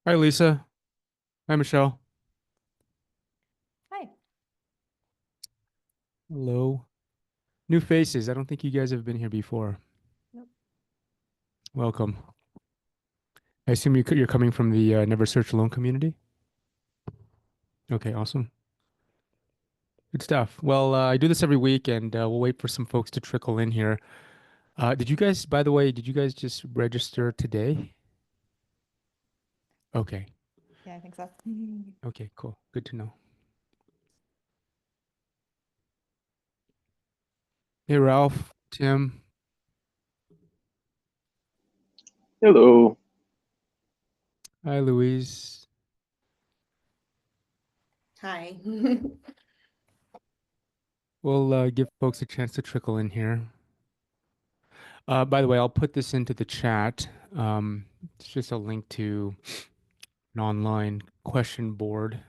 Hi, Lisa. Hi, Michelle. Hi. Hello. New faces. I don't think you guys have been here before. Nope. Welcome. I assume you're coming from the Never Search Alone community? Okay, awesome. Good stuff. Well, I do this every week, and we'll wait for some folks to trickle in here. Did you guys, by the way, did you guys just register today? Okay. Yeah, I think so. Okay, cool. Good to know. Hey, Ralph, Tim. Hello. Hi, Louise. Hi. We'll give folks a chance to trickle in here. By the way, I'll put this into the chat. It's just a link to an online question board.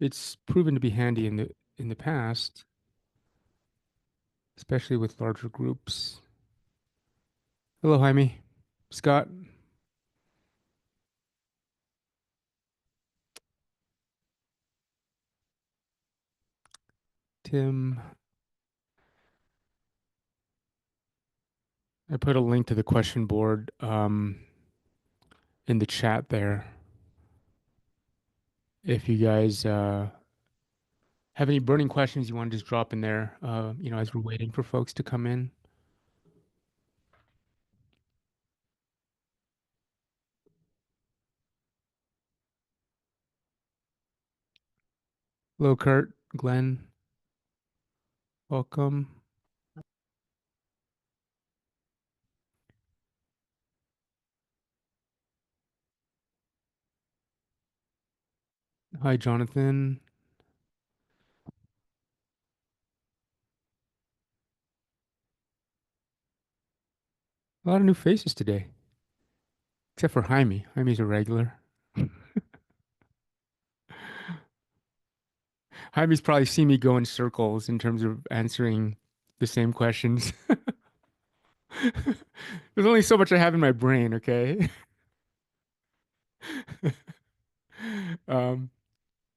It's proven to be handy in the past, especially with larger groups. Hello, Jaime. Scott, Tim. I put a link to the question board in the chat there. If you guys have any burning questions you want to just drop in there, as we're waiting for folks to come in. Hello, Kurt, Glenn, welcome. Hi, Jonathan. A lot of new faces today, except for Jaime. Jaime's a regular. Jaime's probably seen me go in circles in terms of answering the same questions. There's only so much I have in my brain, okay? Um,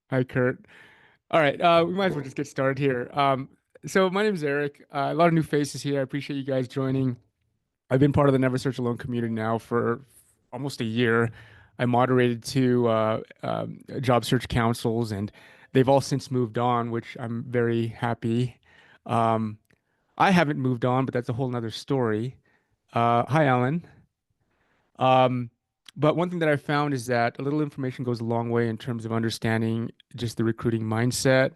Hi, Kurt. All right, we might as well just get started here. So my name is Eric. A lot of new faces here. I appreciate you guys joining. I've been part of the Never Search Alone community now for almost a year. I moderated two job search councils, and they've all since moved on, which I'm very happy. Um, I haven't moved on, but that's a whole nother story. Hi, Alan. Um, but one thing that I found is that a little information goes a long way in terms of understanding just the recruiting mindset,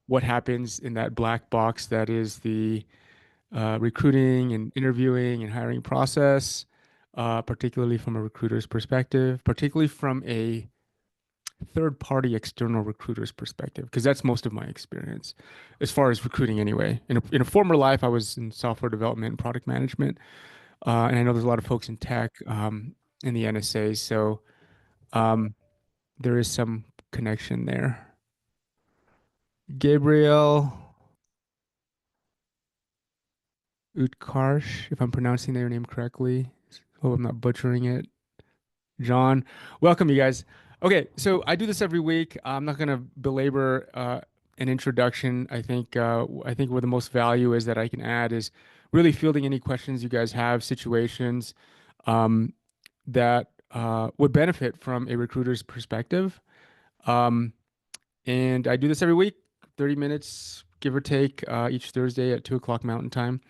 what happens in that black box that is the recruiting and interviewing and hiring process, particularly from a recruiter's perspective, particularly from a third party external recruiter's perspective, because that's most of my experience as far as recruiting anyway. In a former life, I was in software development and product management. And I know there's a lot of folks in tech in the NSA, so um, there is some connection there. Gabriel Utkarsh, if I'm pronouncing their name correctly. Hope I'm not butchering it. John, welcome you guys. Okay, so I do this every week. I'm not going to belabor an introduction. I think where the most value is that I can add is really fielding any questions you guys have, situations um, that would benefit from a recruiter's perspective. Um, and I do this every week, 30 minutes, give or take, each Thursday at 2 o'clock Mountain Time.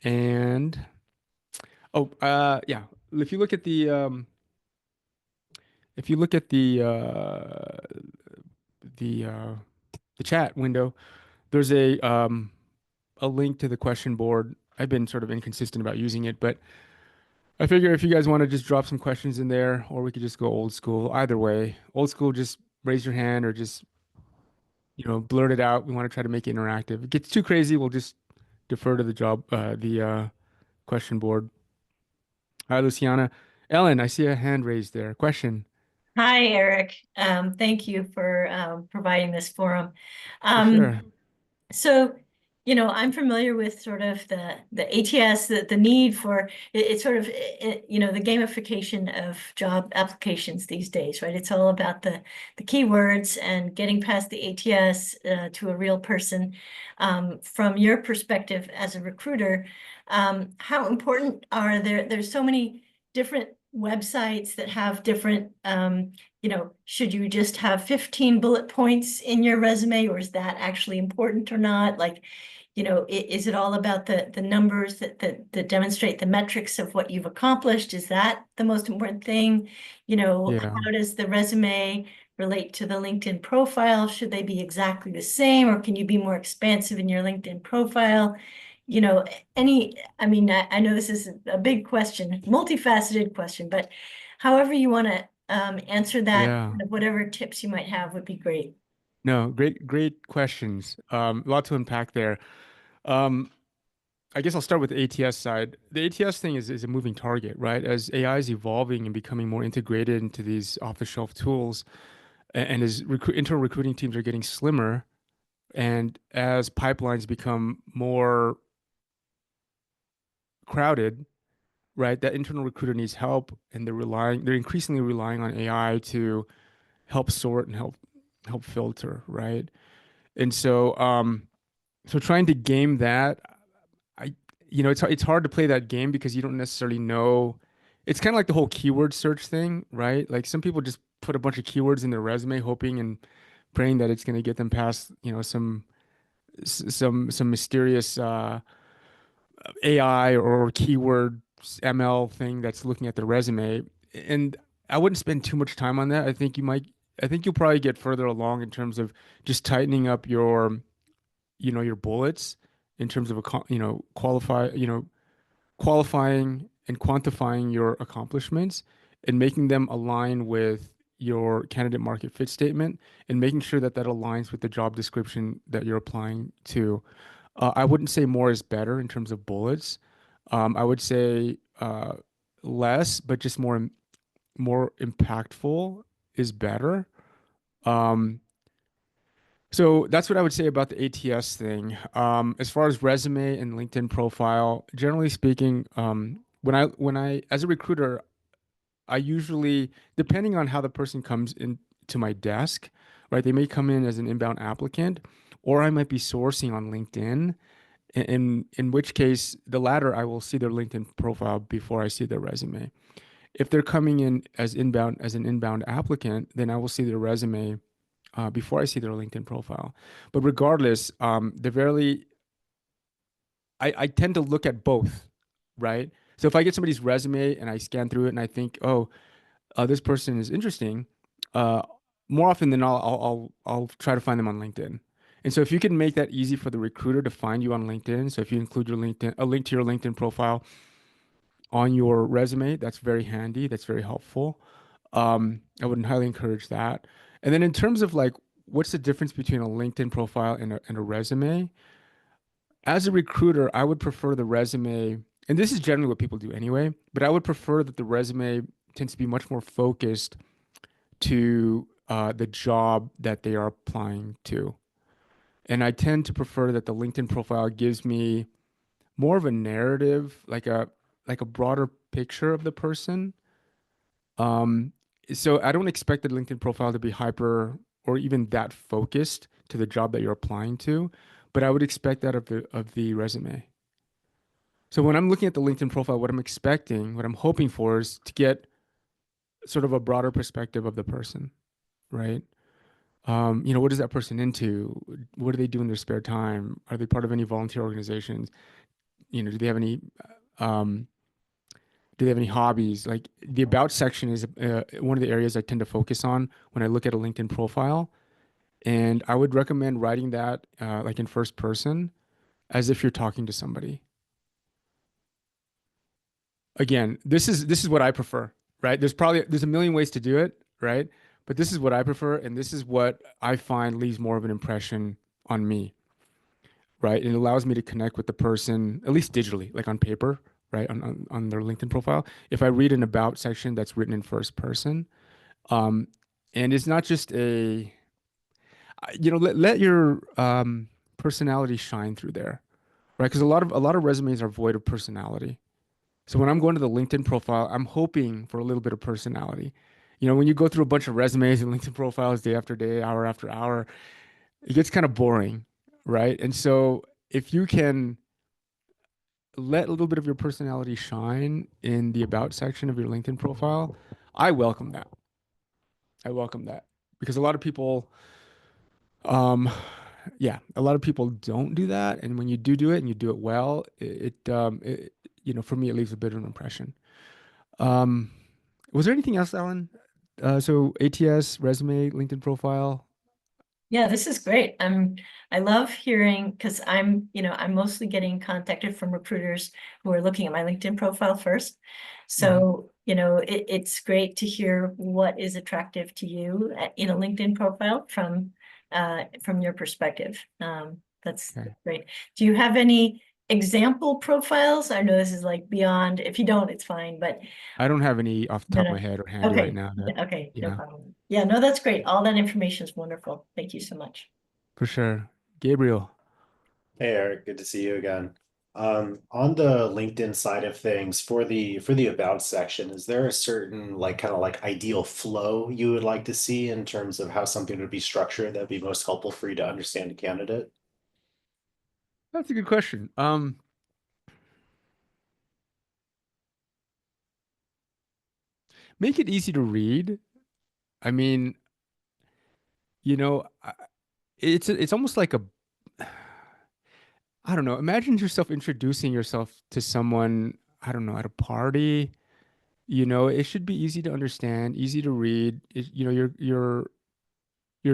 And yeah, if you look at the if you look at the uh, the chat window, there's a link to the question board. I've been sort of inconsistent about using it, but I figure if you guys want to just drop some questions in there, or we could just go old school. Either way, old school, just raise your hand or just blurt it out. We want to try to make it interactive. If it gets too crazy, we'll just defer to the question board. Hi, Luciana. Ellen, I see a hand raised there. Question Hi, Eric. Thank you for providing this forum. for Um, sure. so I'm familiar with sort of the ATS, the need for it's sort of the gamification of job applications these days, right? It's all about the keywords and getting past the ATS to a real person. From your perspective as a recruiter, how important are there's so many different websites that have different should you just have 15 bullet points in your resume, or is that actually important or not? Like, is it all about the numbers that demonstrate the metrics of what you've accomplished? Is that the most important thing? Yeah. How does the resume relate to the LinkedIn profile? Should they be exactly the same, or can you be more expansive in your LinkedIn profile? I know this is a big question, multifaceted question, but however you want to answer that, Yeah. whatever tips you might have would be great. No, great questions. A lot to unpack there. Um, I guess I'll start with the ATS side. The ATS thing is a moving target, right? As AI is evolving and becoming more integrated into these off-the-shelf tools, and as internal recruiting teams are getting slimmer, and as pipelines become more crowded, right? That internal recruiter needs help, and they're increasingly relying on AI to help sort and help filter, right? And so trying to game that, I, it's hard to play that game because you don't necessarily know. It's kind of like the whole keyword search thing, right? Like some people just put a bunch of keywords in their resume, hoping and praying that it's going to get them past, some mysterious AI or keyword ML thing that's looking at the resume. And I wouldn't spend too much time on that. I think you'll probably get further along in terms of just tightening up your bullets in terms of qualifying and quantifying your accomplishments and making them align with your candidate market fit statement and making sure that that aligns with the job description that you're applying to. I wouldn't say more is better in terms of bullets. I would say less, but just more impactful is better. Um, so that's what I would say about the ATS thing. As far as resume and LinkedIn profile, generally speaking, when I as a recruiter, I usually, depending on how the person comes in to my desk, right? They may come in as an inbound applicant, or I might be sourcing on LinkedIn. In which case, the latter, I will see their LinkedIn profile before I see their resume. If they're coming in as an inbound applicant, then I will see their resume before I see their LinkedIn profile. But regardless, I tend to look at both, right? So if I get somebody's resume and I scan through it and I think, oh, this person is interesting, uh, more often than not, I'll try to find them on LinkedIn. And so if you can make that easy for the recruiter to find you on LinkedIn, so if you include a link to your LinkedIn profile on your resume, that's very handy. That's very helpful. I would highly encourage that. And then in terms of like, what's the difference between a LinkedIn profile and a resume? As a recruiter, I would prefer the resume, and this is generally what people do anyway, but I would prefer that the resume tends to be much more focused to the job that they are applying to. And I tend to prefer that the LinkedIn profile gives me more of a narrative, like a broader picture of the person. Um, so I don't expect the LinkedIn profile to be hyper or even that focused to the job that you're applying to, but I would expect that of the resume. So when I'm looking at the LinkedIn profile, what I'm expecting, what I'm hoping for is to get sort of a broader perspective of the person, right? What is that person into? What do they do in their spare time? Are they part of any volunteer organizations? Do they have any um, do they have any hobbies? Like the about section is one of the areas I tend to focus on when I look at a LinkedIn profile. And I would recommend writing that like in first person as if you're talking to somebody. Again, this is what I prefer, right? There's a million ways to do it, right? But this is what I prefer, and this is what I find leaves more of an impression on me, right? And it allows me to connect with the person, at least digitally, like on paper, right? On their LinkedIn profile. If I read an about section that's written in first person, and it's not just let your personality shine through there, right? Because a lot of resumes are void of personality. So when I'm going to the LinkedIn profile, I'm hoping for a little bit of personality. When you go through a bunch of resumes and LinkedIn profiles day after day, hour after hour, it gets kind of boring, right? And so if you can let a little bit of your personality shine in the about section of your LinkedIn profile, I welcome that. I welcome that because a lot of people, um, yeah, a lot of people don't do that. And when you do it and you do it well, for me, it leaves a bit of an impression. Um, was there anything else, Alan? So ATS, resume, LinkedIn profile. Yeah, this is great. I love hearing because I'm mostly getting contacted from recruiters who are looking at my LinkedIn profile first. So, it's great to hear what is attractive to you in a LinkedIn profile from your perspective. That's Okay. great. Do you have any example profiles? I know this is like beyond, if you don't, it's fine, but I don't have any off the no, top of no. my head or handy right Okay, now okay, no yeah, problem. Yeah, no, that's great. All that information is wonderful. Thank you so much. for sure. Gabriel. Hey Eric, good to see you again. On the LinkedIn side of things, for the about section, is there a certain like kind of like ideal flow you would like to see in terms of how something would be structured that'd be most helpful for you to understand a candidate? That's a good question. Make it easy to read. I mean, you know, I- it's almost like a I don't know. Imagine yourself introducing yourself to someone, I don't know, at a party. It should be easy to understand, easy to read. Your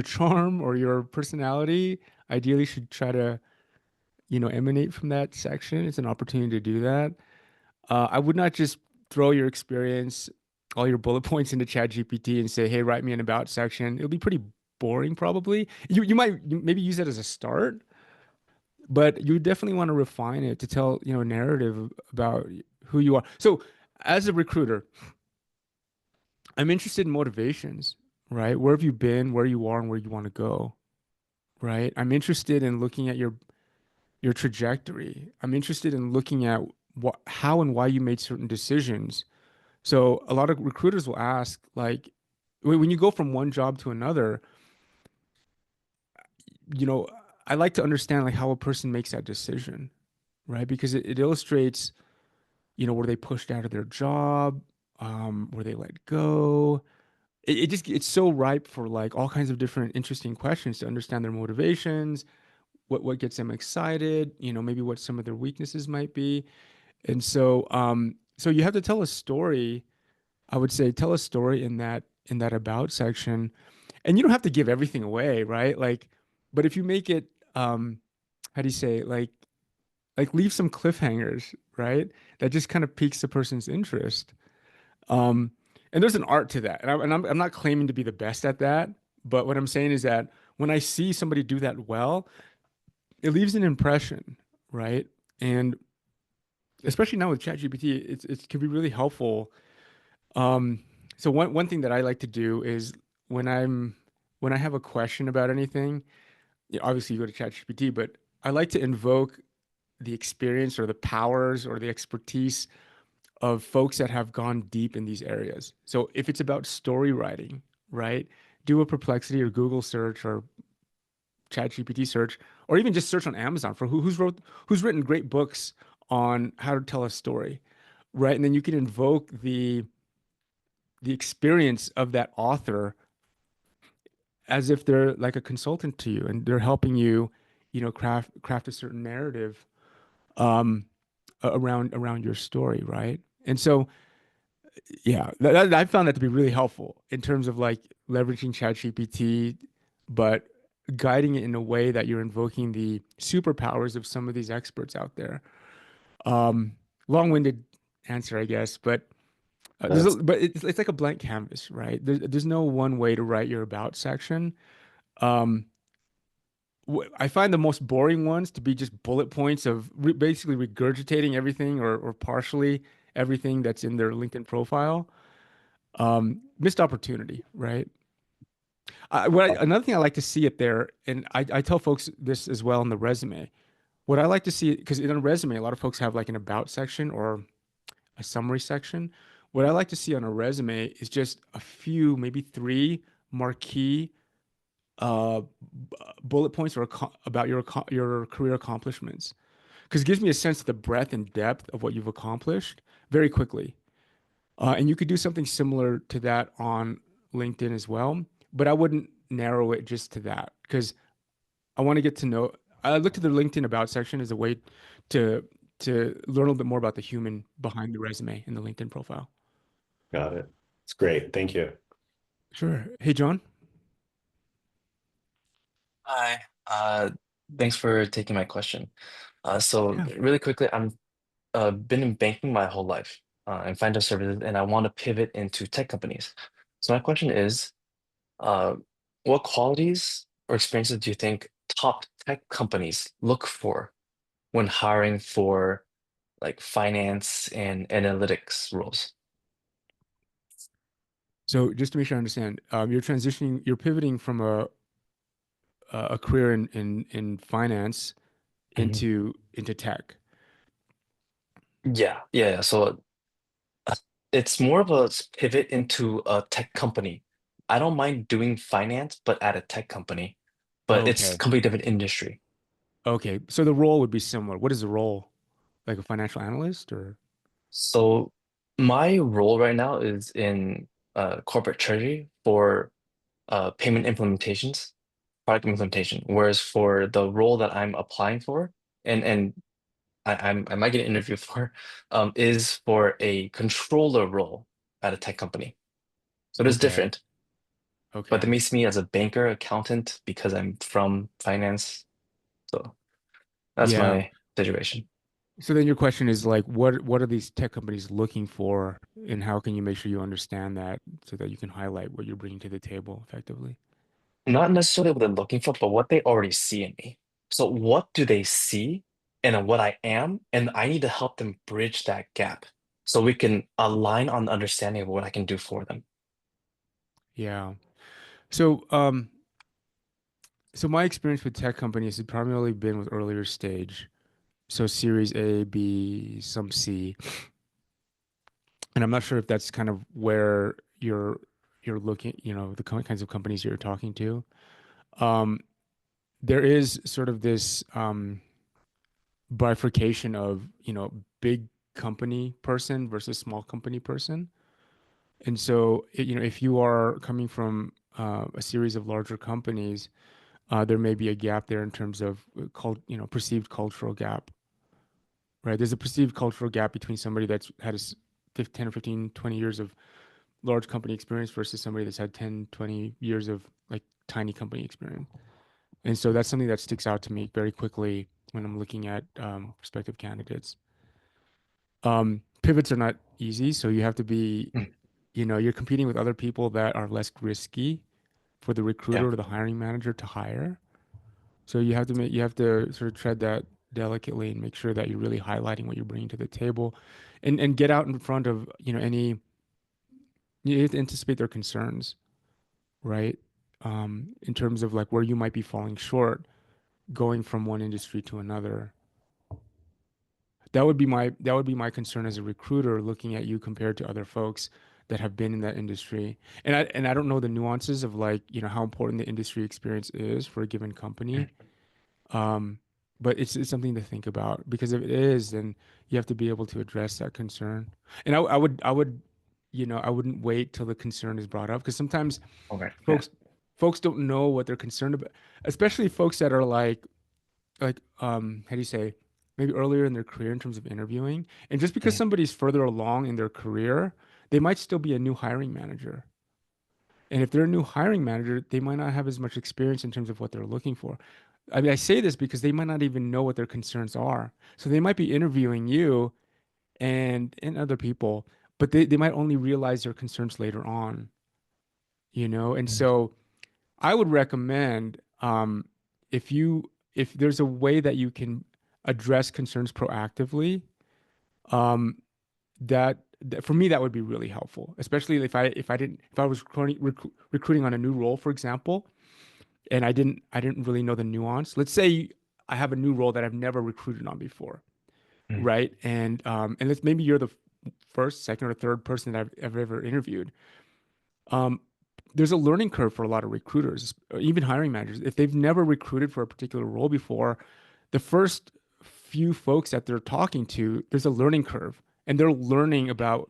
charm or your personality ideally should try to, emanate from that section. It's an opportunity to do that. I would not just throw your experience, all your bullet points into ChatGPT and say, "Hey, write me an about section." It'll be pretty boring, probably. You might maybe use it as a start, but you definitely want to refine it to tell, a narrative about who you are. So, as a recruiter, I'm interested in motivations, right? Where have you been, where you are, and where you want to go, right? I'm interested in looking at your trajectory. I'm interested in looking at how and why you made certain decisions. So a lot of recruiters will ask, like, when you go from one job to another, you know, I like to understand like how a person makes that decision, right? Because it illustrates, were they pushed out of their job? Were they let go? It's so ripe for like all kinds of different interesting questions to understand their motivations, what gets them excited, maybe what some of their weaknesses might be. And so you have to tell a story. I would say tell a story in that about section, and you don't have to give everything away, right? Like, but if you make it, how do you say, like leave some cliffhangers, right? That just kind of piques the person's interest. Um, and there's an art to that, and I'm not claiming to be the best at that, but what I'm saying is that when I see somebody do that well, it leaves an impression, right? And especially now with ChatGPT, it can be really helpful. Um, so one thing that I like to do is when I'm when I have a question about anything, obviously you go to ChatGPT, but I like to invoke the experience or the powers or the expertise of folks that have gone deep in these areas. So if it's about story writing, right? Do a Perplexity or Google search or ChatGPT search, or even just search on Amazon for who's written great books on how to tell a story, right? And then you can invoke the experience of that author as if they're like a consultant to you and they're helping you, craft a certain narrative um, around your story, right? And so, yeah, I found that to be really helpful in terms of like leveraging ChatGPT, but guiding it in a way that you're invoking the superpowers of some of these experts out there. Um, Long-winded answer, I guess, but That's but it's like a blank canvas, right? There's no one way to write your about section. Um, I find the most boring ones to be just bullet points of basically regurgitating everything or partially everything that's in their LinkedIn profile. Missed opportunity, right? Another thing I like to see it there, and I tell folks this as well in the resume. What I like to see, because in a resume, a lot of folks have like an about section or a summary section. What I like to see on a resume is just a few, maybe three marquee uh, bullet points or about your career accomplishments, because it gives me a sense of the breadth and depth of what you've accomplished very quickly. And you could do something similar to that on LinkedIn as well, but I wouldn't narrow it just to that because I want to get to know. I look to the LinkedIn about section as a way to to learn a little bit more about the human behind the resume in the LinkedIn profile. Got it. It's great. Thank you. Sure. Hey, John. Hi, thanks for taking my question. So Yeah. really quickly, I'm been in banking my whole life in financial services, and I want to pivot into tech companies. So my question is, uh, what qualities or experiences do you think top tech companies look for when hiring for like finance and analytics roles? So just to make sure I understand, you're pivoting from a career in finance Mhm. into tech. Yeah. So Uh, it's more of a pivot into a tech company. I don't mind doing finance, but at a tech company, but it's Okay. completely different industry. Okay. So the role would be similar. What is the role? Like a financial analyst or? So my role right now is in corporate treasury for payment implementations, product implementation. Whereas for the role that I'm applying for, and I might get an interview for, is for a controller role at a tech company. So it is Okay. different. But that Okay. makes me as a banker, accountant, because I'm from finance. So that's Yeah. my situation. So then your question is like, what are these tech companies looking for, and how can you make sure you understand that so that you can highlight what you're bringing to the table effectively? Not necessarily what they're looking for, but what they already see in me. So what do they see and what I am? And I need to help them bridge that gap so we can align on the understanding of what I can do for them. Yeah. So, so my experience with tech companies has primarily been with earlier stage. So Series A, B, some C. And I'm not sure if that's kind of where you're looking, the kinds of companies you're talking to. Um, there is sort of this bifurcation of, big company person versus small company person. And so, if you are coming from a series of larger companies, there may be a gap there in terms of perceived cultural gap, right? There's a perceived cultural gap between somebody that's had 10 or 15, 20 years of large company experience versus somebody that's had 10, 20 years of like tiny company experience. And so that's something that sticks out to me very quickly when I'm looking at prospective candidates. Pivots are not easy, so you have to be, Mm. you're competing with other people that are less risky for the Yeah. recruiter or the hiring manager to hire. So you have to sort of tread that delicately and make sure that you're really highlighting what you're bringing to the table, and get out in front of you have to anticipate their concerns, right? In terms of like where you might be falling short going from one industry to another. That would be my concern as a recruiter looking at you compared to other folks that have been in that industry. And I don't know the nuances of like, how important the industry experience is for a given company. Um, but it's something to think about because if it is, then you have to be able to address that concern. And I would, I wouldn't wait till the concern is brought up because sometimes Okay. Yeah. folks folks don't know what they're concerned about, especially folks that are like how do you say, maybe earlier in their career in terms of interviewing. And just because Mhm. somebody's further along in their career, they might still be a new hiring manager. And if they're a new hiring manager, they might not have as much experience in terms of what they're looking for. I mean, I say this because they might not even know what their concerns are. So they might be interviewing you and other people, but they might only realize their concerns later on. And Mhm. so I would recommend if there's a way that you can address concerns proactively, um, that for me, that would be really helpful, especially if I was recruiting on a new role, for example, and I didn't really know the nuance. Let's say I have a new role that I've never recruited on before, Mm. right? And let's maybe you're the first, second, or third person that I've ever interviewed. Um, there's a learning curve for a lot of recruiters, or even hiring managers. If they've never recruited for a particular role before, the first few folks that they're talking to, there's a learning curve, and they're learning about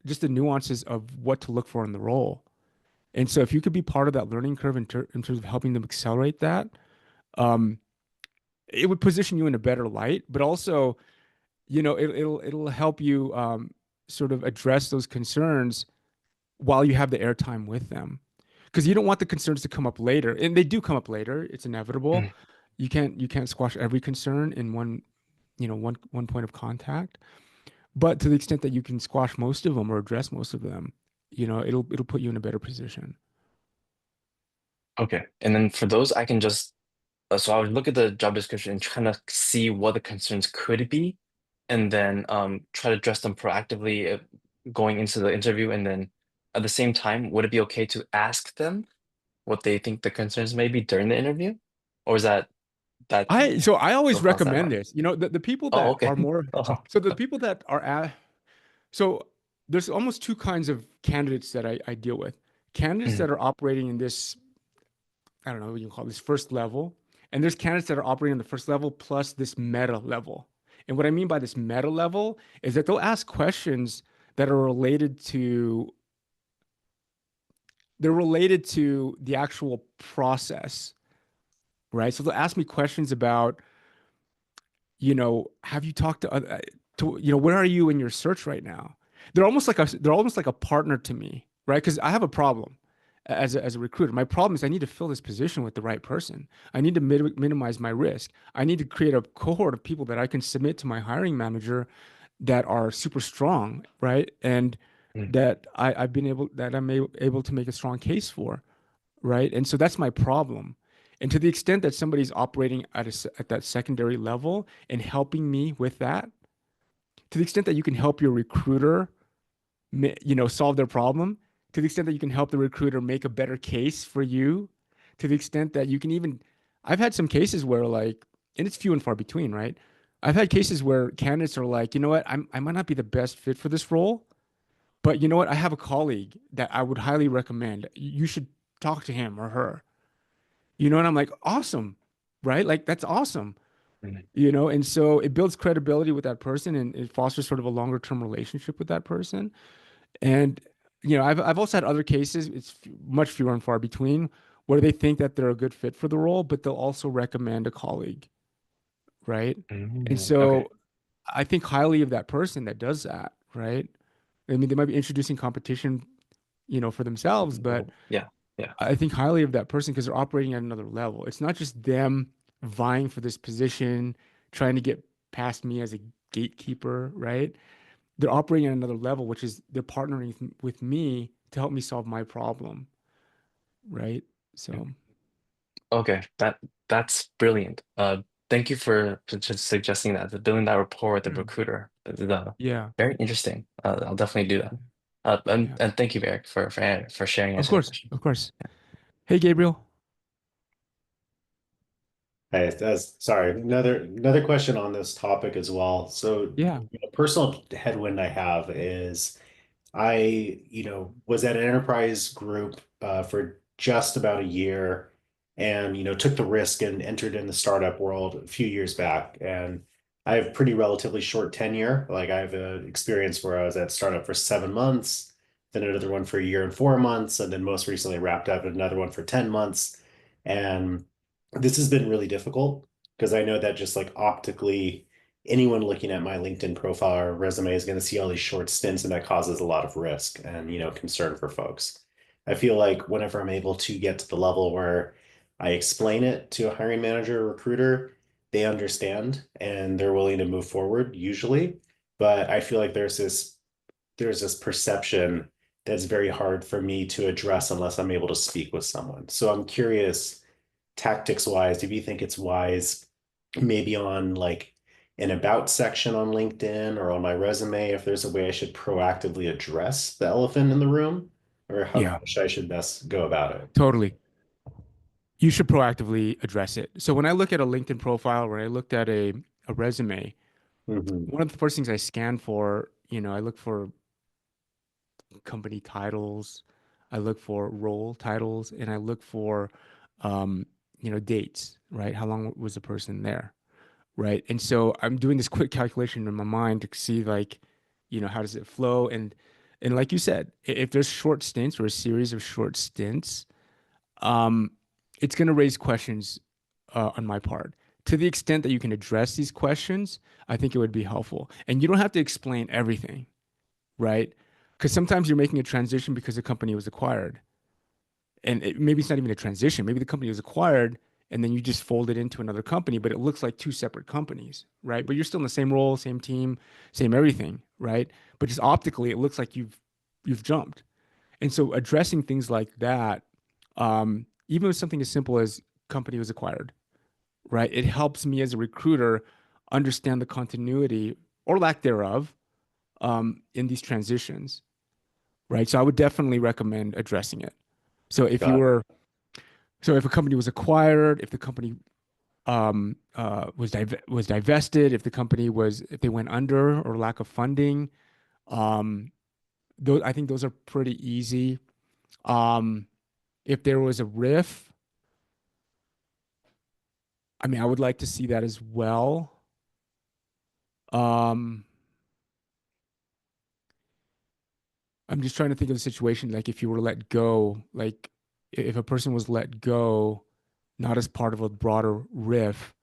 just the nuances of what to look for in the role. And so if you could be part of that learning curve in terms of helping them accelerate that, um, it would position you in a better light, but also, it'll help you sort of address those concerns while you have the airtime with them. Because you don't want the concerns to come up later. And they do come up later. It's inevitable. Mm. You can't squash every concern in one point of contact. But to the extent that you can squash most of them or address most of them, it'll put you in a better position. Okay. And then for those, I can just so I would look at the job description and kind of see what the concerns could be, and then try to address them proactively going into the interview. And then at the same time, would it be okay to ask them what they think the concerns may be during the interview? Or is that I always go cross that recommend line? this. The people Oh, that okay. are more Oh. so the people that are at so there's almost two kinds of candidates that I deal with. Candidates Mm, that are operating in this, I don't know what you can call this first level, and there's candidates that are operating on the first level plus this meta level. And what I mean by this meta level is that they'll ask questions that are related to the actual process, right? So they'll ask me questions about, have you talked where are you in your search right now? They're almost like a partner to me, right? Because I have a problem as a recruiter. My problem is I need to fill this position with the right person. I need to minimize my risk. I need to create a cohort of people that I can submit to my hiring manager that are super strong, right? And mm, that I'm able to make a strong case for, right? And so that's my problem. And to the extent that somebody's operating at that secondary level and helping me with that, to the extent that you can help your recruiter, solve their problem, to the extent that you can help the recruiter make a better case for you, to the extent that you can even, I've had some cases where and it's few and far between, right? I've had cases where candidates are like, you know what, I might not be the best fit for this role, but you know what, I have a colleague that I would highly recommend. You should talk to him or her. And I'm like, awesome, right? Like that's awesome. mm. And so it builds credibility with that person and it fosters sort of a longer term relationship with that person. And I've also had other cases, it's much fewer and far between, where they think that they're a good fit for the role, but they'll also recommend a colleague, right? And Okay. so I think highly of that person that does that, right? I mean, they might be introducing competition, for themselves, but Yeah. Yeah. I think highly of that person because they're operating at another level. It's not just them vying for this position, trying to get past me as a gatekeeper, right? They're operating at another level, which is they're partnering with me to help me solve my problem, right? So, Okay. That's brilliant. Thank you for just suggesting that, the building that rapport with the mm, recruiter. yeah, Very interesting. I'll definitely do that. And yeah, and thank you, Eric, for sharing, of answering the course, question. of course. Hey, Gabriel. Hey, sorry. Another question on this topic as well. So, Yeah. a personal headwind I have is was at an enterprise group for just about a year and, took the risk and entered in the startup world a few years back. And I have pretty relatively short tenure. Like I have an experience where I was at startup for 7 months, then another one for a year and 4 months, and then most recently wrapped up another one for 10 months. And this has been really difficult because I know that just like optically, anyone looking at my LinkedIn profile or resume is going to see all these short stints, and that causes a lot of risk and concern for folks. I feel like whenever I'm able to get to the level where I explain it to a hiring manager or recruiter, they understand and they're willing to move forward usually. But I feel like there's this perception that's very hard for me to address unless I'm able to speak with someone. So I'm curious, tactics wise, if you think it's wise maybe on like an about section on LinkedIn or on my resume, if there's a way I should proactively address the elephant in the room, or how Yeah, should I should best go about it? totally. You should proactively address it. So when I look at a LinkedIn profile, when I looked at a resume, Hmm. one of the first things I scan for, I look for company titles, I look for role titles, and I look for, um, dates, right? How long was the person there, right? And so I'm doing this quick calculation in my mind to see like, how does it flow? And like you said, if there's short stints or a series of short stints, um, it's going to raise questions on my part. To the extent that you can address these questions, I think it would be helpful. And you don't have to explain everything, right? Because sometimes you're making a transition because the company was acquired. And maybe it's not even a transition. Maybe the company was acquired and then you just fold it into another company, but it looks like two separate companies, right? But you're still in the same role, same team, same everything, right? But just optically, it looks like you've jumped. And so addressing things like that, even with something as simple as company was acquired, right? It helps me as a recruiter understand the continuity or lack thereof in these transitions, right? So I would definitely recommend addressing it. So if you Got were, so if a company was acquired, if the company was divested, if they went under or lack of funding, um, those I think those are pretty easy. Um, if there was a riff, I mean, I would like to see that as well. Um, I'm just trying to think of the situation, like if you were let go, like if a person was let go, not as part of a broader riff,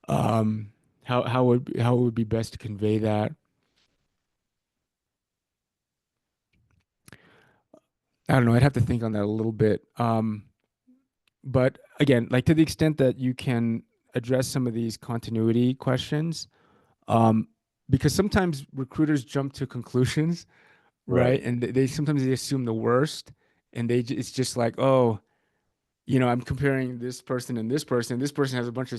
um, how it would be best to convey that? I don't know. I'd have to think on that a little bit. But again, like to the extent that you can address some of these continuity questions, um, because sometimes recruiters jump to conclusions, right. right? And they sometimes they assume the worst, and it's just like, oh, I'm comparing this person and this person. This person has a bunch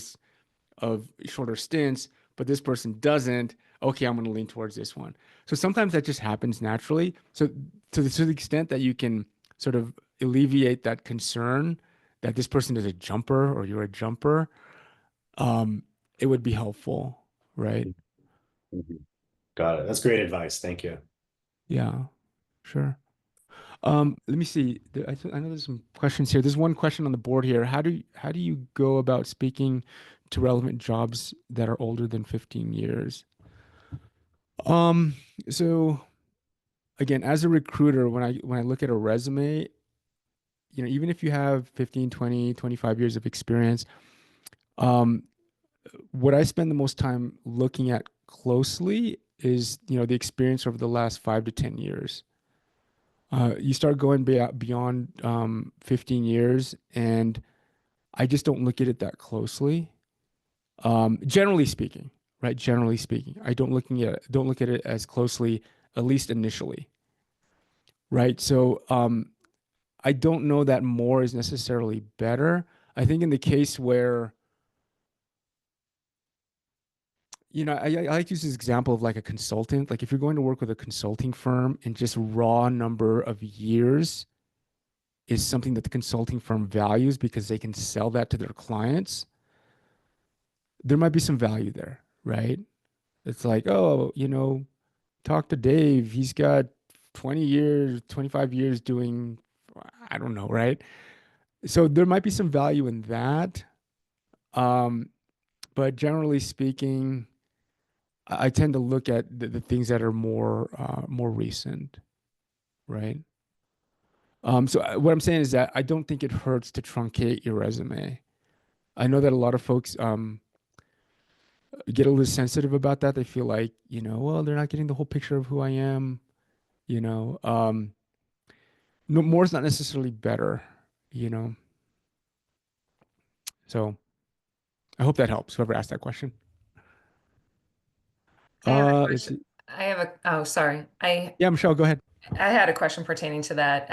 of shorter stints, but this person doesn't. Okay, I'm going to lean towards this one. So sometimes that just happens naturally. So to the extent that you can sort of alleviate that concern that this person is a jumper or you're a jumper, um, it would be helpful, right? Mhm. Got it. That's great advice. Thank you. Yeah, sure. Let me see. I know there's some questions here. There's one question on the board here. How do you go about speaking to relevant jobs that are older than 15 years? Um, so again, as a recruiter, when I look at a resume, even if you have 15, 20, 25 years of experience, um, what I spend the most time looking at closely is, the experience over the last 5 to 10 years. You start going beyond 15 years, and I just don't look at it that closely. Generally speaking, right? Generally speaking, I don't look at it as closely, at least initially, right? So I don't know that more is necessarily better. I think in the case where, I like to use this example of like a consultant. Like if you're going to work with a consulting firm and just raw number of years is something that the consulting firm values because they can sell that to their clients, there might be some value there, right? It's like, oh, talk to Dave. He's got 20 years, 25 years doing, I don't know, right? So there might be some value in that. Um, but generally speaking, I tend to look at the things that are more recent, right? So what I'm saying is that I don't think it hurts to truncate your resume. I know that a lot of folks get a little sensitive about that. They feel like, well, they're not getting the whole picture of who I am. You know, no, more is not necessarily better. You know, so I hope that helps. Whoever asked that question. I have a Let's question. see. Oh, sorry. Yeah, Michelle, go ahead. I had a question pertaining to that.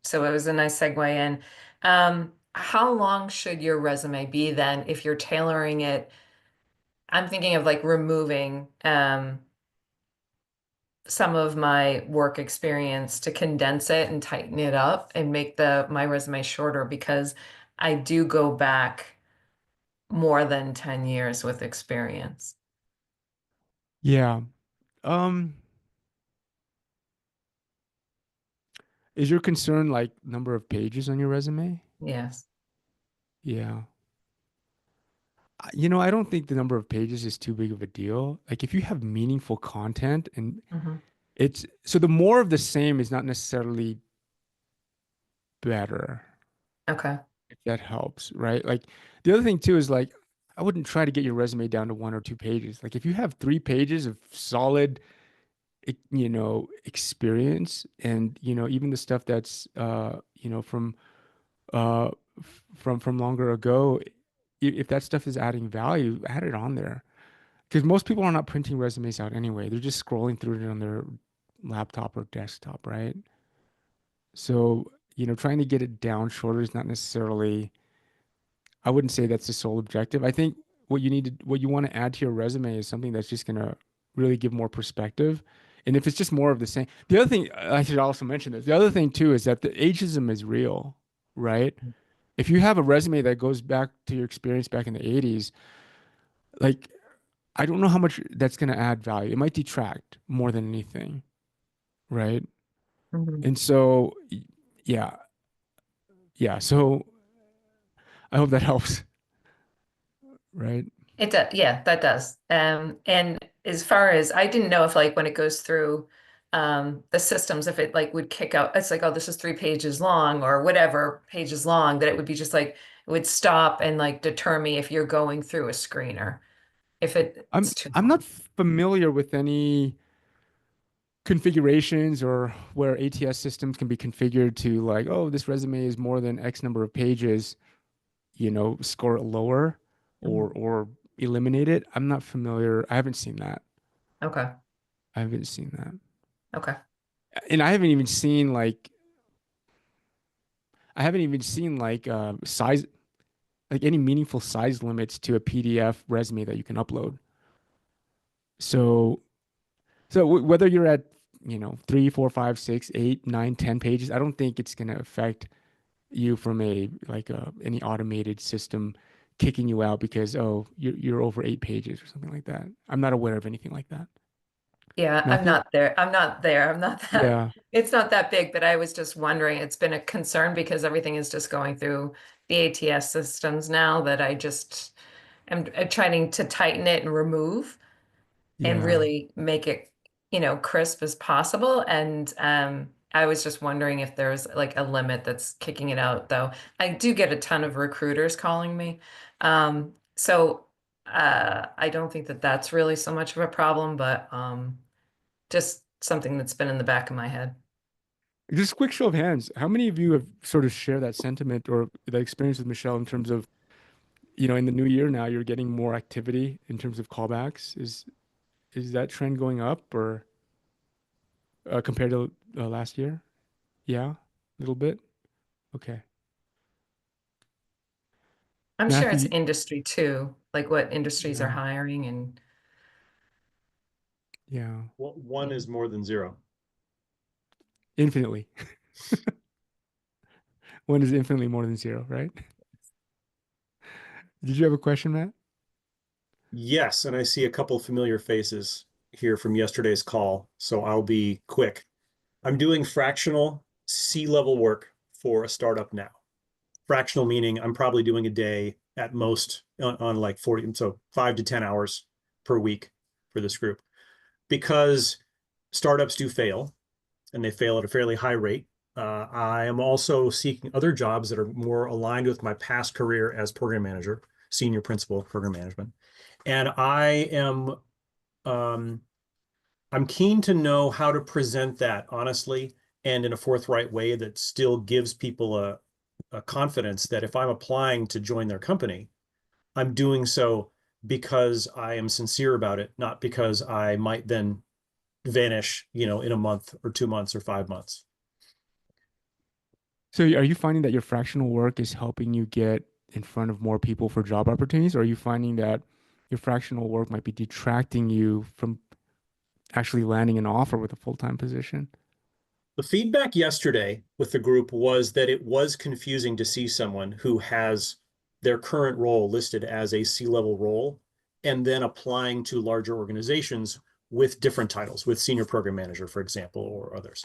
So it was a nice segue in. How long should your resume be then if you're tailoring it I'm thinking of like removing some of my work experience to condense it and tighten it up and make my resume shorter because I do go back more than 10 years with experience. Yeah. Um, is your concern like number of pages on your resume? Yes. Yeah. You know, I don't think the number of pages is too big of a deal. Like if you have meaningful content and Hmm. it's so the more of the same is not necessarily better, Okay. if that helps, right? Like the other thing too is like I wouldn't try to get your resume down to 1 or 2 pages. Like if you have 3 pages of solid, experience and, even the stuff that's, uh, from longer ago, if that stuff is adding value, add it on there. Because most people are not printing resumes out anyway. They're just scrolling through it on their laptop or desktop, right? So, trying to get it down shorter is not necessarily, I wouldn't say that's the sole objective. I think what you want to add to your resume is something that's just going to really give more perspective. And if it's just more of the same, the other thing, I should also mention this. The other thing too is that the ageism is real, right? If you have a resume that goes back to your experience back in the 80s, like I don't know how much that's going to add value. It might detract more than anything, right? Hmm. And so, yeah, yeah. So I hope that helps, right? It does, yeah, that does. And as far as I didn't know if like when it goes through the systems, if it like would kick out, it's like, oh, this is 3 pages long or whatever pages long, that it would be just like it would stop and like deter me if you're going through a screener, if I'm it's too I'm not long. familiar with any configurations or where ATS systems can be configured to like, oh, this resume is more than X number of pages, score it lower Mhm. or eliminate it. I'm not familiar. I haven't seen that. Okay. I haven't seen that. Okay. And I haven't even seen like size, like any meaningful size limits to a PDF resume that you can upload. So whether you're at, 3, 4, 5, 6, 8, 9, 10 pages, I don't think it's going to affect you from any automated system kicking you out because, oh, you're over 8 pages or something like that. I'm not aware of anything like that. Yeah, I'm Matthew? not there. I'm not there. I'm not that, Yeah. it's not that big, but I was just wondering, it's been a concern because everything is just going through the ATS systems now that I just am trying to tighten it and remove and Yeah. really make it, crisp as possible. And I was just wondering if there's like a limit that's kicking it out, though. I do get a ton of recruiters calling me. So I don't think that that's really so much of a problem, but just something that's been in the back of my head. Just a quick show of hands. How many of you have sort of share that sentiment or that experience with Michelle in terms of, in the new year now, you're getting more activity in terms of callbacks? Is that trend going up or compared to last year? Yeah, a little bit. Okay. I'm sure it's Matthew, industry too, like what industries are yeah, hiring and yeah, Well, one is more than zero. infinitely. One is infinitely more than zero, right? Did you have a question, Matt? Yes, and I see a couple familiar faces here from yesterday's call, so I'll be quick. I'm doing fractional C-level work for a startup now. Fractional meaning I'm probably doing a day at most on like 40, so 5 to 10 hours per week for this group. Because startups do fail, and they fail at a fairly high rate. I am also seeking other jobs that are more aligned with my past career as program manager, senior principal program management. And um, I'm keen to know how to present that honestly and in a forthright way that still gives people a confidence that if I'm applying to join their company, I'm doing so because I am sincere about it, not because I might then vanish, in a month or 2 months or 5 months. So are you finding that your fractional work is helping you get in front of more people for job opportunities? Or are you finding that your fractional work might be detracting you from actually landing an offer with a full-time position? The feedback yesterday with the group was that it was confusing to see someone who has their current role listed as a C-level role and then applying to larger organizations with different titles, with senior program manager, for example, or others.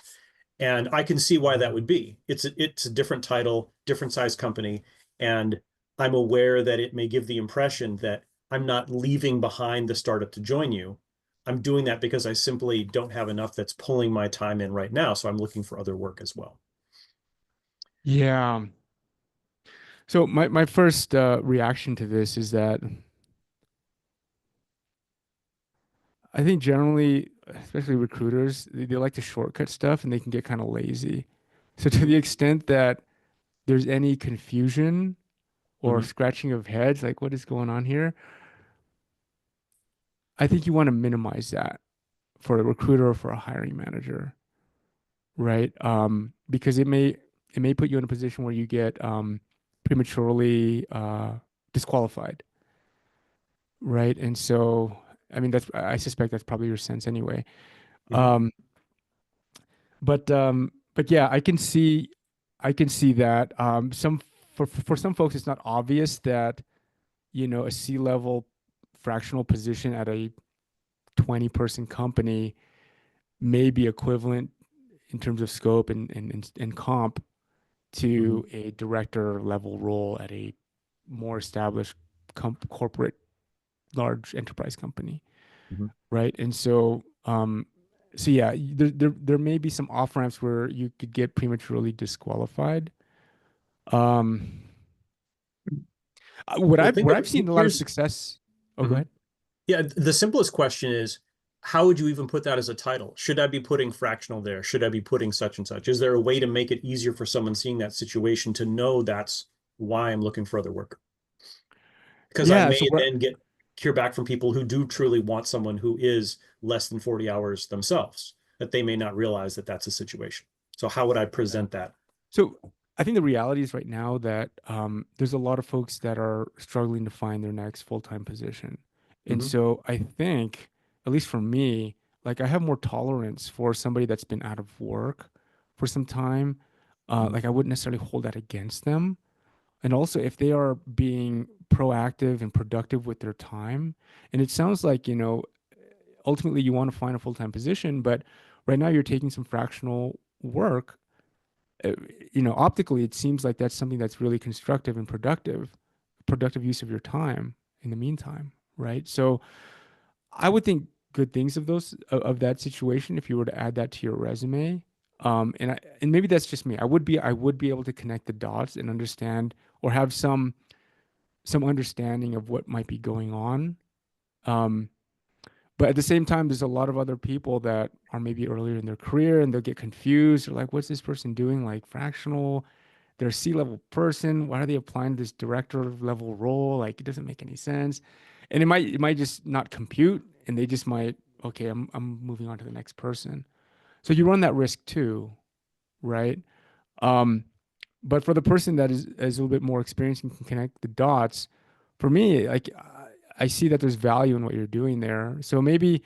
And I can see why that would be. It's a different title, different size company, and I'm aware that it may give the impression that I'm not leaving behind the startup to join you. I'm doing that because I simply don't have enough that's pulling my time in right now. So I'm looking for other work as well. Yeah. So my first reaction to this is that I think generally, especially recruiters, they like to shortcut stuff and they can get kind of lazy. So to the extent that there's any confusion or Mhm. scratching of heads, like what is going on here, I think you want to minimize that for a recruiter or for a hiring manager, right? Because it may put you in a position where you get prematurely disqualified, right? And so, I mean, I suspect that's probably your sense anyway. Mhm. Um, but yeah, I can see that. For some folks, it's not obvious that, a C-level fractional position at a 20-person company may be equivalent in terms of scope and comp Mhm. to a director level role at a more established corporate large enterprise company, Mhm. right? And so yeah, there may be some off ramps where you could get prematurely disqualified. Um, what Well, I've think what of I've seen a lot of here's success. Oh, go Mhm. ahead. Yeah, the simplest question is, how would you even put that as a title? Should I be putting fractional there? Should I be putting such and such? Is there a way to make it easier for someone seeing that situation to know that's why I'm looking for other work? Because I Yeah. So may what? then hear back from people who do truly want someone who is less than 40 hours themselves, that they may not realize that that's a situation. So how would I present that? So I think the reality is right now that there's a lot of folks that are struggling to find their next full-time position. And Mhm. so I think, at least for me, like I have more tolerance for somebody that's been out of work for some time. Mhm. Like I wouldn't necessarily hold that against them. And also if they are being proactive and productive with their time, and it sounds like, ultimately you want to find a full-time position, but right now you're taking some fractional work. uh, Optically, it seems like that's something that's really constructive and productive use of your time in the meantime, right? So I would think good things of of that situation if you were to add that to your resume. And maybe that's just me. I would be able to connect the dots and understand or have some understanding of what might be going on. Um, but at the same time, there's a lot of other people that are maybe earlier in their career and they'll get confused. They're like, what's this person doing? Like fractional, they're a C-level person. Why are they applying to this director level role? Like it doesn't make any sense. And it might just not compute and they just might, okay, I'm moving on to the next person. So you run that risk too, right? Um, but for the person that is a little bit more experienced and can connect the dots, for me, like I see that there's value in what you're doing there. So maybe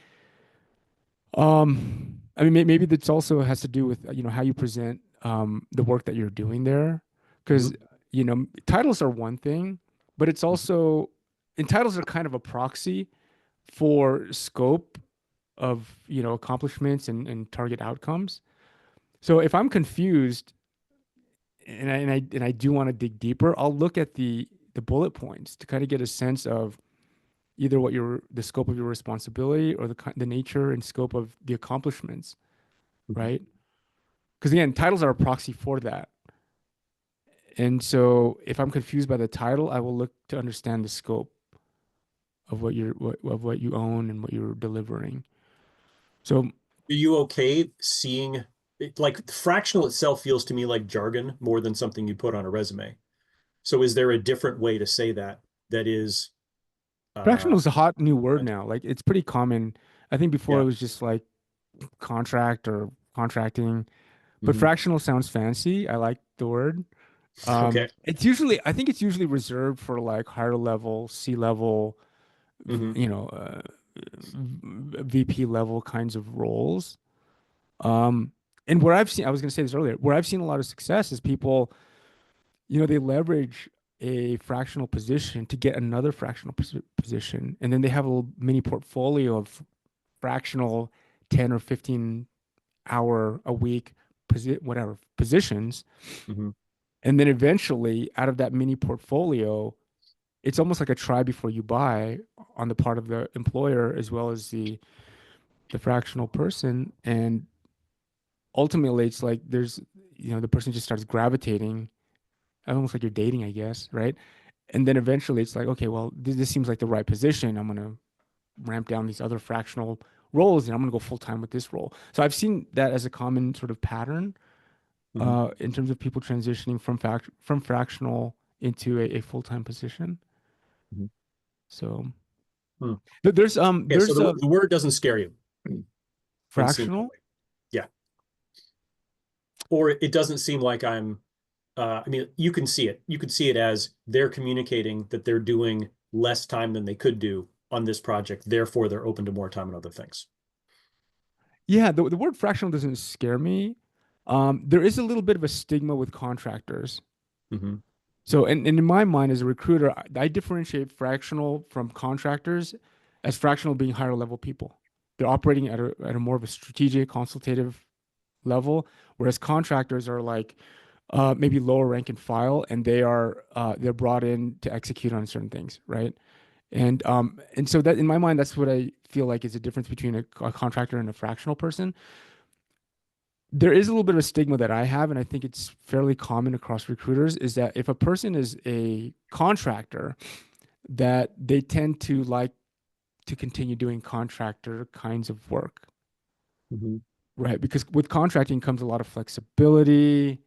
I mean, maybe that's also has to do with how you present the work that you're doing there, because Mhm. titles are one thing, but it's Mhm. also and titles are kind of a proxy for scope of accomplishments and target outcomes. So if I'm confused and I do want to dig deeper, I'll look at the bullet points to kind of get a sense of either the scope of your responsibility or the nature and scope of the accomplishments, Mhm. right? Because again, titles are a proxy for that. And so if I'm confused by the title, I will look to understand the scope of what you own and what you're delivering. So Are you okay seeing like fractional itself feels to me like jargon more than something you put on a resume. So is there a different way to say that that is fractional uh is a hot new word now. Like it's pretty common. I think before it yeah. was just like contract or contracting, but Mhm. fractional sounds fancy. I like the word. Okay. I think it's usually reserved for like higher level, C level, Mhm. you know, VP level kinds of roles. And where I've seen, I was going to say this earlier, where I've seen a lot of success is people, they leverage a fractional position to get another fractional position, and then they have a little mini portfolio of fractional 10 or 15 hour a week whatever positions, Mhm. and then eventually out of that mini portfolio, it's almost like a try before you buy on the part of the employer as well as the fractional person. And ultimately it's like there's, the person just starts gravitating, almost like you're dating, I guess, right? And then eventually it's like, okay, well, this seems like the right position. I'm going to ramp down these other fractional roles and I'm going to go full time with this role. So I've seen that as a common sort of pattern Mhm. in terms of people transitioning from fractional into a full time position. Mhm. So Hmm. but there's Okay, so there's a the word doesn't scare you when seen that fractional. way. Yeah. Or it doesn't seem like I mean, you can see it. You could see it as they're communicating that they're doing less time than they could do on this project. Therefore, they're open to more time on other things. Yeah, the word fractional doesn't scare me. There is a little bit of a stigma with contractors. Mm-hmm. So, and in my mind, as a recruiter, I differentiate fractional from contractors as fractional being higher level people. They're operating at a more of a strategic, consultative level, whereas contractors are like maybe lower rank and file, and they're brought in to execute on certain things, right? And so that in my mind, that's what I feel like is the difference between a contractor and a fractional person. There is a little bit of a stigma that I have, and I think it's fairly common across recruiters, is that if a person is a contractor, that they tend to like to continue doing contractor kinds of work, Mm-hmm. right? Because with contracting comes a lot of flexibility.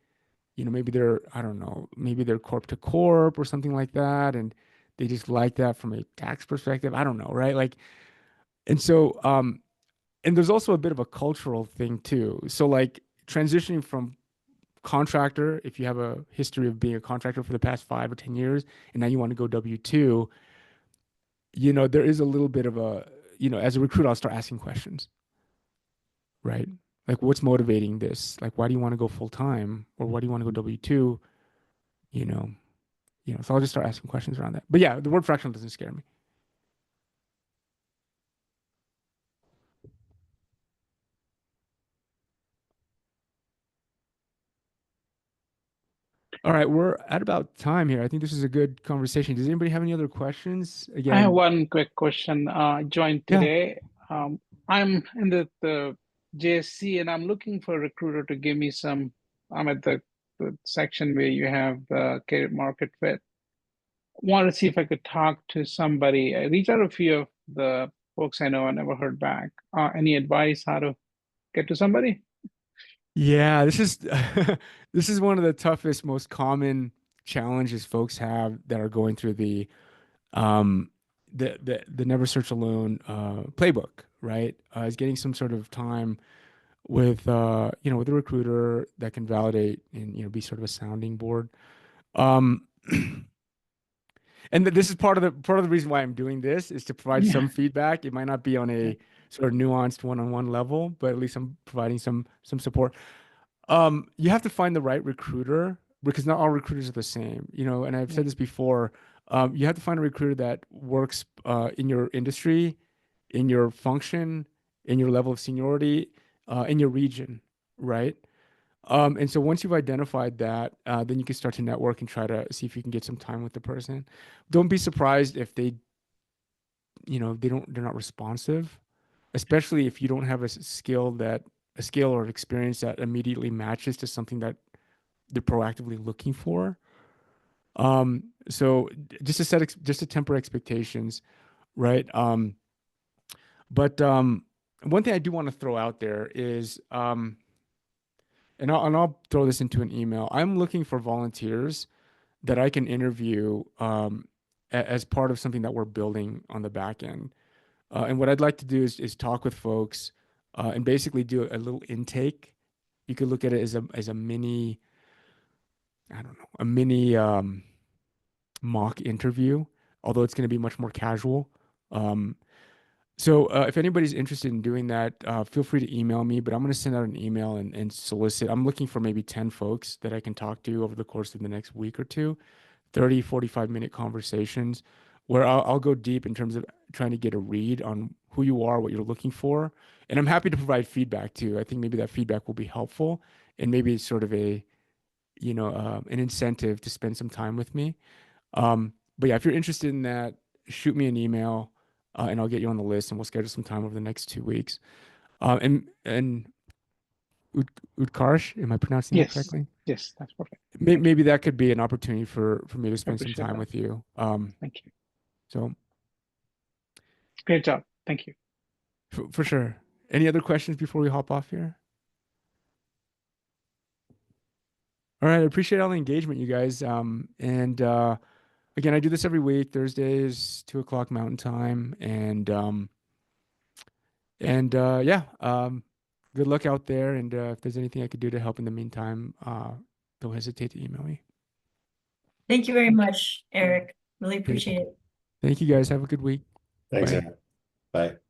Maybe I don't know, maybe they're corp to corp or something like that, and they just like that from a tax perspective. I don't know, right? Like, and so, and there's also a bit of a cultural thing too. So, like, transitioning from contractor, if you have a history of being a contractor for the past 5 or 10 years, and now you want to go W-2, there is a little bit of as a recruiter, I'll start asking questions, right? Like, what's motivating this? Like, why do you want to go full time, or why do you want to go W-2? You know, so I'll just start asking questions around that. But yeah, the word fractional doesn't scare me. All right, we're at about time here. I think this is a good conversation. Does anybody have any other questions? I have Again, one quick question. I joined yeah. today. I'm in the JSC and I'm looking for a recruiter to give me some. I'm at the section where you have the career market fit. Wanted to see if I could talk to somebody. I reached out to a few of the folks I know. I never heard back. Any advice how to get to somebody? Yeah, this is this is one of the toughest, most common challenges folks have that are going through um the Never Search Alone playbook, right? Is getting some sort of time with with a recruiter that can validate and be sort of a sounding board. Um and this is part of the reason why I'm doing this is to provide Yeah. some feedback. It might not be on a sort of nuanced one-on-one level, but at least I'm providing some support. You have to find the right recruiter because not all recruiters are the same, and I've said this before. You have to find a recruiter that works in your industry, in your function, in your level of seniority, in your region, right? And so once you've identified that, then you can start to network and try to see if you can get some time with the person. Don't be surprised if they're not responsive, especially if you don't have a skill or experience that immediately matches to something that they're proactively looking for. So just to temper expectations, right? But one thing I do want to throw out there is, and I'll throw this into an email. I'm looking for volunteers that I can interview as part of something that we're building on the back end. And what I'd like to do is talk with folks and basically do a little intake. You could look at it as a mini, I don't know, a mini mock interview, although it's going to be much more casual. So if anybody's interested in doing that, feel free to email me, but I'm going to send out an email and solicit. I'm looking for maybe 10 folks that I can talk to over the course of the next week or two, 30, 45-minute conversations where I'll go deep in terms of trying to get a read on who you are, what you're looking for. And I'm happy to provide feedback too. I think maybe that feedback will be helpful and maybe it's sort of an incentive to spend some time with me. But yeah, if you're interested in that, shoot me an email, and I'll get you on the list, and we'll schedule some time over the next 2 weeks. And Utkarsh, am I pronouncing that Yes, correctly? yes, that's perfect. Thank you. Maybe that could be an opportunity for me to spend some Appreciate time that. with you. Thank you. So Great job. Thank you. for sure. Any other questions before we hop off here? All right, I appreciate all the engagement, you guys. And again, I do this every week, Thursdays, 2 o'clock Mountain Time, and yeah, good luck out there. And if there's anything I could do to help in the meantime, don't hesitate to email me. Thank you very much, Eric. Really Great. appreciate it. Thank you guys. Have a good week. Thanks, Bye. Aaron. Bye.